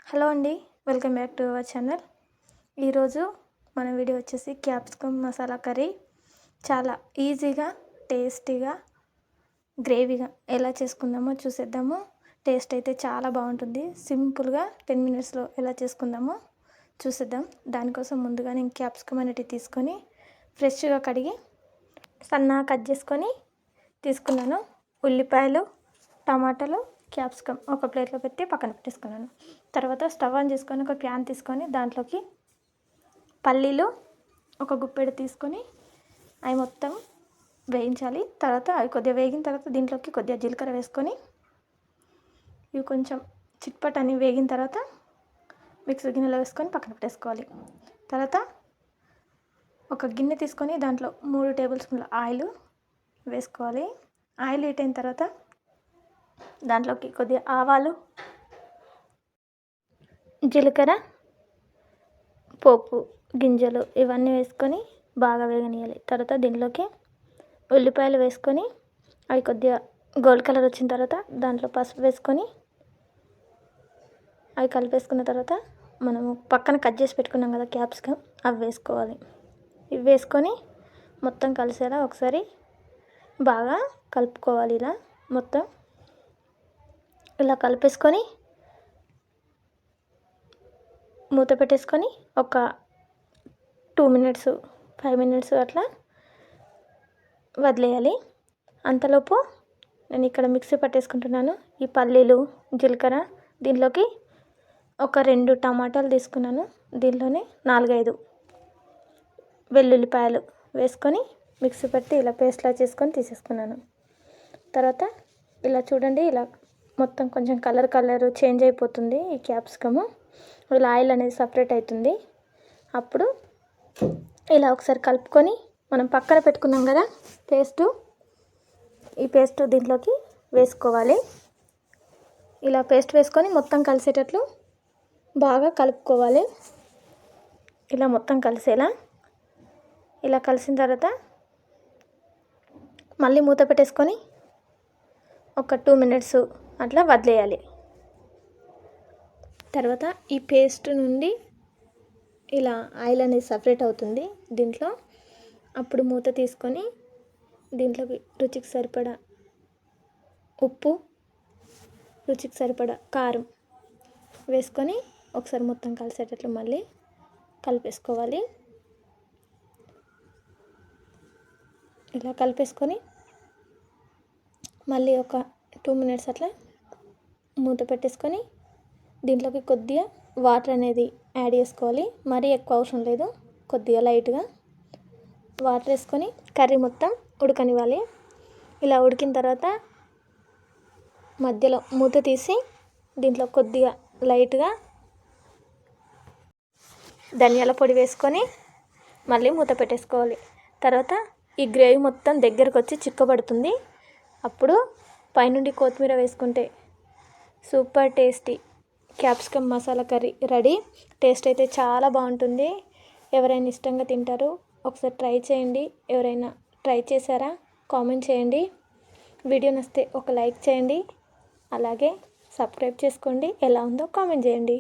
Hello అండి, welcome back to our channel. ఈరోజు మన వీడియో వచ్చేసి క్యాప్సికమ్ మసాలా కర్రీ చాలా ఈజీగా, టేస్టీగా, గ్రేవీగా ఎలా చేసుకుందామో చూసేద్దాము. టేస్ట్ అయితే చాలా బాగుంటుంది. సింపుల్గా 10 మినిట్స్లో ఎలా చేసుకుందామో చూసేద్దాం. దానికోసం ముందుగా నేను క్యాప్సికమ్ అనేవి తీసుకొని ఫ్రెష్గా కడిగి సన్నగా కట్ చేసుకొని తీసుకున్నాను. ఉల్లిపాయలు, టమాటాలు, క్యాప్సికమ్ ఒక ప్లేట్లో పెట్టి పక్కన పెట్టేసుకున్నాను. తర్వాత స్టవ్ ఆన్ చేసుకొని ఒక ప్యాన్ తీసుకొని దాంట్లోకి పల్లీలు ఒక గుప్పెడు తీసుకొని అవి మొత్తం వేయించాలి. తర్వాత అవి కొద్దిగా వేగిన తర్వాత దీంట్లోకి కొద్దిగా జీలకర్ర వేసుకొని ఇవి కొంచెం చిట్పట్ అని వేగిన తర్వాత మిక్సీ గిన్నెలో వేసుకొని పక్కన పెట్టేసుకోవాలి. తర్వాత ఒక గిన్నె తీసుకొని దాంట్లో 3 టేబుల్ స్పూన్ల ఆయిల్ వేసుకోవాలి. ఆయిల్ హీట్ అయిన తర్వాత దాంట్లోకి కొద్దిగా ఆవాలు, జీలకర్ర, పోపు గింజలు ఇవన్నీ వేసుకొని బాగా వేగనియాలి. తర్వాత దీనిలోకి ఉల్లిపాయలు వేసుకొని అవి కొద్దిగా గోల్డ్ కలర్ వచ్చిన తర్వాత దాంట్లో పసుపు వేసుకొని అవి కలిపేసుకున్న తర్వాత మనము పక్కన కట్ చేసి పెట్టుకున్నాం కదా క్యాప్సికమ్, అవి వేసుకోవాలి. ఇవి వేసుకొని మొత్తం కలిసేలా ఒకసారి బాగా కలుపుకోవాలి. ఇలా మొత్తం ఇలా కలిపేసుకొని మూత పెట్టేసుకొని ఒక 2 మినిట్స్ 5 మినిట్స్ అట్లా వదిలేయాలి. అంతలోపు నేను ఇక్కడ మిక్సీ పట్టేసుకుంటున్నాను. ఈ పల్లీలు, జీలకర్ర దీనిలోకి ఒక 2 టమాటాలు తీసుకున్నాను. దీనిలోనే 4-5 వెల్లుల్లిపాయలు వేసుకొని మిక్సీ పట్టి ఇలా పేస్ట్లా చేసుకొని తీసేసుకున్నాను. తర్వాత ఇలా చూడండి, ఇలా మొత్తం కొంచెం కలర్ చేంజ్ అయిపోతుంది. ఈ క్యాప్సికము ఇలా ఆయిల్ అనేది సపరేట్ అవుతుంది. అప్పుడు ఇలా ఒకసారి కలుపుకొని మనం పక్కన పెట్టుకున్నాం కదా ఈ పేస్ట్ దీంట్లోకి వేసుకోవాలి. ఇలా పేస్ట్ వేసుకొని మొత్తం కలిసేటట్లు బాగా కలుపుకోవాలి. ఇలా మొత్తం కలిసేలా ఇలా కలిసిన తర్వాత మళ్ళీ మూత పెట్టేసుకొని ఒక 2 మినిట్స్ అట్లా వదిలేయాలి. తర్వాత ఈ పేస్ట్ నుండి ఇలా ఆయిల్ అనేది సపరేట్ అవుతుంది దీంట్లో. అప్పుడు మూత తీసుకొని దీంట్లోకి రుచికి సరిపడా ఉప్పు, రుచికి సరిపడా కారం వేసుకొని ఒకసారి మొత్తం కలిసేటట్లు మళ్ళీ కలిపేసుకోవాలి. ఇలా కలిపేసుకొని మళ్ళీ ఒక 2 మినిట్స్ అట్లా మూత పెట్టేసుకొని దీంట్లోకి కొద్దిగా వాటర్ అనేది యాడ్ చేసుకోవాలి. మరీ ఎక్కువ అవసరం లేదు, కొద్దిగా లైట్గా వాటర్ వేసుకొని కర్రీ మొత్తం ఉడకనివ్వాలి. ఇలా ఉడికిన తర్వాత మధ్యలో మూత తీసి దీంట్లో కొద్దిగా లైట్గా ధనియాల పొడి వేసుకొని మళ్ళీ మూత పెట్టేసుకోవాలి. తర్వాత ఈ గ్రేవీ మొత్తం దగ్గరకు వచ్చి చిక్కబడుతుంది. అప్పుడు పైనుండి కొత్తిమీర వేసుకుంటే super tasty capsicum masala curry ready. Taste అయితే చాలా బాగుంటుంది. ఎవరైనా ఇష్టంగా తింటారు. ఒకసారి ట్రై చేయండి. ఎవరైనా ట్రై చేశారా కామెంట్ చేయండి. వీడియో నచ్చితే ఒక లైక్ చేయండి. అలాగే సబ్స్క్రైబ్ చేసుకోండి. ఎలా ఉందో కామెంట్ చేయండి.